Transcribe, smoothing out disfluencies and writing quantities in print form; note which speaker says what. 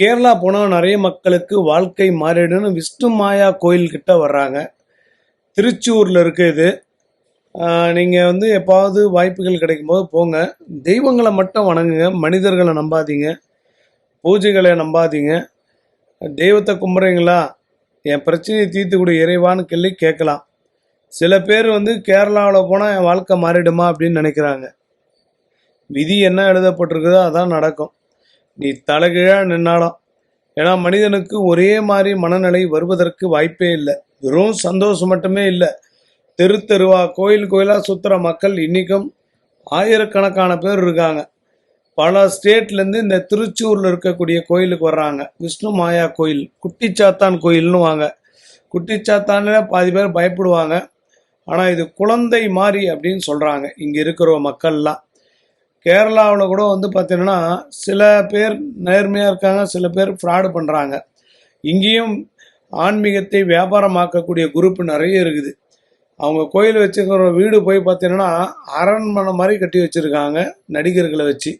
Speaker 1: கேரளா போனால் நிறைய மக்களுக்கு வாழ்க்கை மாறிடுன்னு விஷ்ணு மாயா கோயில் கிட்ட வர்றாங்க. திருச்சூரில் இருக்கு இது. நீங்கள் எப்பாவது வாய்ப்புகள் கிடைக்கும்போது போங்க. தெய்வங்களை மட்டும் வணங்குங்க, மனிதர்களை நம்பாதீங்க, பூஜைகளை நம்பாதீங்க. தெய்வத்தை கும்பிட்றீங்களா, என் பிரச்சனையை தீர்த்து கொடு இறைவான்னு கேட்கலாம். சில பேர் கேரளாவில் போனால் என் வாழ்க்கை மாறிடுமா அப்படின்னு நினைக்கிறாங்க. விதி என்ன எழுதப்பட்டிருக்குதோ அதான் நடக்கும். நீ தலைகீழாக நின்னாலும். ஏன்னா மனிதனுக்கு ஒரே மாதிரி மனநிலை வருவதற்கு வாய்ப்பே இல்லை. வெறும் சந்தோஷம் மட்டுமே இல்லை, தெரு தெருவா கோயில் கோயிலாக சுற்றுற மக்கள் இன்றைக்கும் ஆயிரக்கணக்கான பேர் இருக்காங்க. பல ஸ்டேட்லேருந்து இந்த திருச்சூரில் இருக்கக்கூடிய கோயிலுக்கு வர்றாங்க. விஷ்ணு மாயா கோயில், குட்டிச்சாத்தான் கோயில்னு வாங்க. குட்டிச்சாத்தான்னு பாதி பேர் பயப்படுவாங்க. ஆனால் இது குழந்தை மாறி அப்படின்னு சொல்கிறாங்க இங்கே இருக்கிற மக்கள்லாம். கேரளாவில் கூட பார்த்தீங்கன்னா சில பேர் நேர்மையாக இருக்காங்க, சில பேர் ஃப்ராடு பண்ணுறாங்க. இங்கேயும் ஆன்மீகத்தை வியாபாரமாக்கக்கூடிய குரூப் நிறைய இருக்குது. அவங்க கோயில் வச்சுக்கிற வீடு போய் பார்த்தீங்கன்னா அரண்மனை மாதிரி கட்டி வச்சுருக்காங்க நடிகர்களை வச்சு.